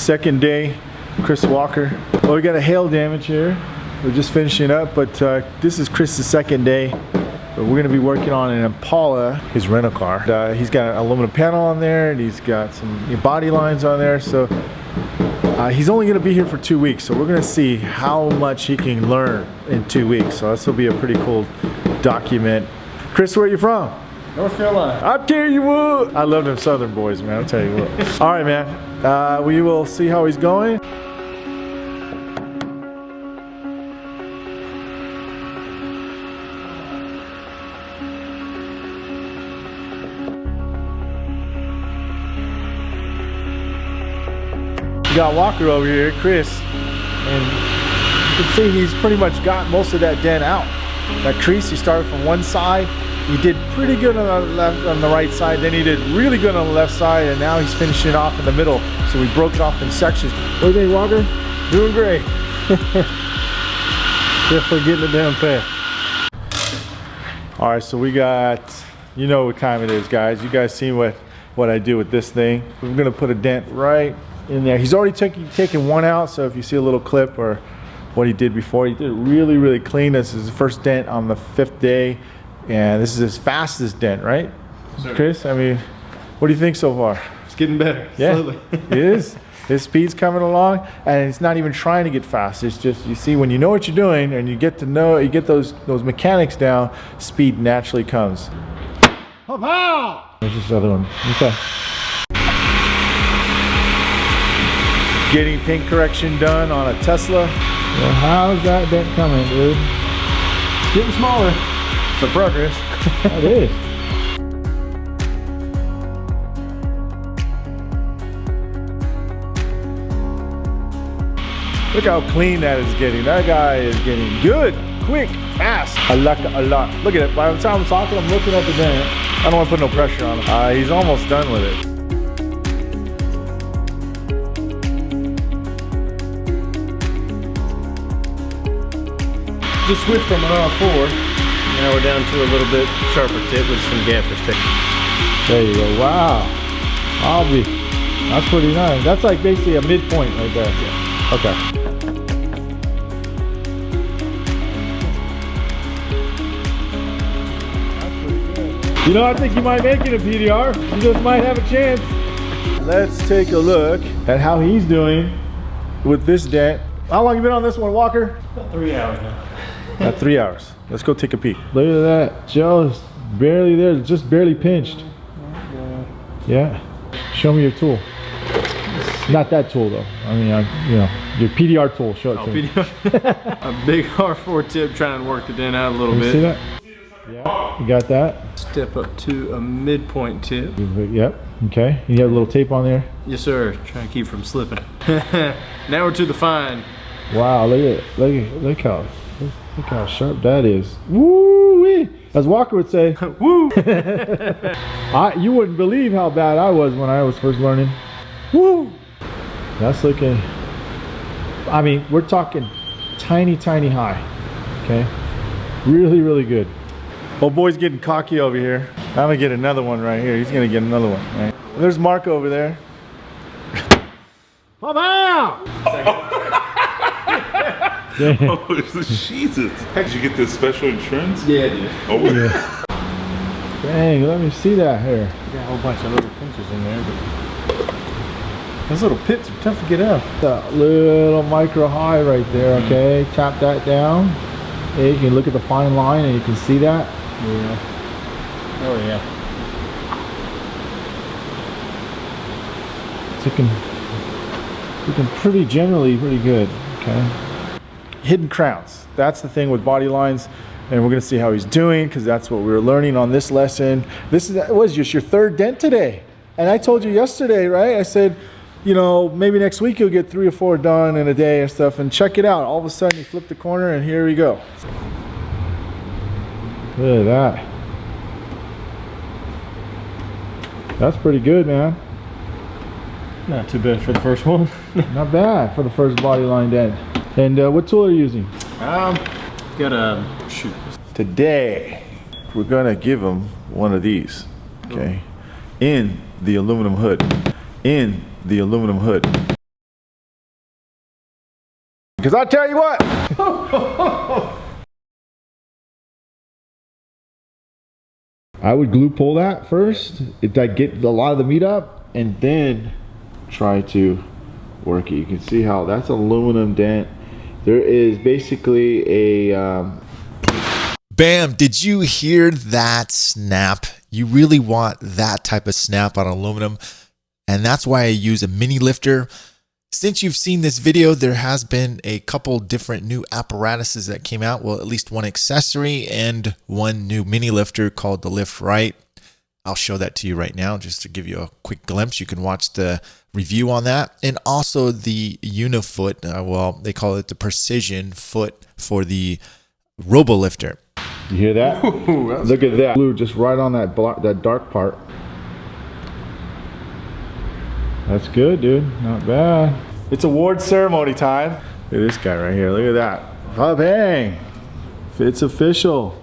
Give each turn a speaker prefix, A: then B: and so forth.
A: Second day, Chris Walker. Well, we got a hail damage here. We're just finishing up, but this is Chris's second day. But we're gonna be working on an Impala, his rental car. He's got an aluminum panel on there, and he's got some body lines on there. So he's only gonna be here for 2 weeks. So we're gonna see how much he can learn in 2 weeks. So this will be a pretty cool document. Chris, where are you from?
B: North Carolina.
A: I tell you what. I love them Southern boys, man. I'll tell you what. All right, man. We will see how he's going. We got Walker over here, Chris, and you can see he's pretty much got most of that dent out. That crease, he started from one side. He did pretty good on the left, on the right side. Then he did really good on the left side, and now he's finishing off in the middle. So we broke it off in sections. What do you think, Walker? Doing great. Just for getting the damn pay. All right, so we got, you know what time it is, guys. You guys seen what I do with this thing. We're gonna put a dent right in there. He's already taken one out, so if you see a little clip or what he did before, he did it really, really clean. This is the first dent on the 5th day, and this is his fastest dent, right? Sure. Chris, I mean, what do you think so far?
B: It's getting better,
A: yeah,
B: slowly.
A: It is. His speed's coming along, and it's not even trying to get fast. It's just, you see, when you know what you're doing and you get to know, you get those mechanics down, speed naturally comes. Pow! There's this other one. Okay. Getting paint correction done on a Tesla. Well, how's that dent coming, dude?
B: It's getting smaller.
A: It's a progress. It is. Look how clean that is getting. That guy is getting good, quick, fast. I like it a lot. Look at it. By the time I'm talking, I'm looking at the dent. I don't want to put no pressure on him. He's almost done with it.
B: Just switched from an R4. Now we're down to a little bit sharper tip with some gaffers tip.
A: There you go. Wow. Obvi. That's pretty nice. That's like basically a midpoint right there. Yeah. Okay. You know, I think you might make it a PDR. You just might have a chance. Let's take a look at how he's doing with this dent. How long have you been on this one, Walker?
B: About 3 hours now.
A: About 3 hours. Let's go take a peek. Look at that. Joe's barely there, just barely pinched. Yeah. Show me your tool. Not that tool though. I mean, you know, your PDR tool. Show it to me.
B: A big R4 tip trying to work the dent out a little bit.
A: See that? Yeah. You got that?
B: Step up to a midpoint tip.
A: Yep. Okay. You got a little tape on there?
B: Yes, sir. Trying to keep from slipping. Now we're to the fine.
A: Wow. Look at it. Look how sharp that is. Woo-wee. As Walker would say, woo. You wouldn't believe how bad I was when I was first learning. Woo. That's looking, I mean, we're talking tiny, tiny high. Okay. Really, really good. Old boy's getting cocky over here. I'm gonna get another one right here. He's gonna get another one, right? There's Mark over there. Come out!
C: Oh, Jesus. Did you get this special insurance?
B: Yeah, I did.
C: Oh,
A: Yeah. Dang, let me see that here.
B: Got a whole bunch of little pinches in there, but those little pits are tough to get out.
A: That little micro high right there, okay? Tap that down. Okay, you can look at the fine line and you can see that.
B: Yeah. Oh, yeah.
A: It's looking pretty generally pretty good, okay? Hidden crowns. That's the thing with body lines, and we're gonna see how he's doing because that's what we were learning on this lesson. This was just your 3rd dent today, and I told you yesterday, right? I said, you know, maybe next week you'll get 3 or 4 done in a day and stuff, and check it out. All of a sudden you flip the corner and here we go. Look at that. That's pretty good, man.
B: Not too bad for the first one.
A: Not bad for the first body line dent. And what tool are you using?
B: Got a shoot.
A: Today, we're gonna give him one of these, okay? In the aluminum hood. In the aluminum hood. Because I tell you what. I would glue pull that first. If I get a lot of the meat up, and then try to work it. You can see how that's aluminum dent. There is basically a
D: Bam! Did you hear that snap? You really want that type of snap on aluminum, and that's why I use a mini lifter. Since you've seen this video, there has been a couple different new apparatuses that came out. Well, at least one accessory and one new mini lifter called the Lift Right. I'll show that to you right now just to give you a quick glimpse. You can watch the review on that. And also the Unifoot, well, they call it the Precision Foot for the Robo Lifter.
A: You hear that?
B: Ooh,
A: Look at that. Glue just right on that that dark part. That's good, dude. Not bad. It's award ceremony time. Look at this guy right here. Look at that. Bang. It's official.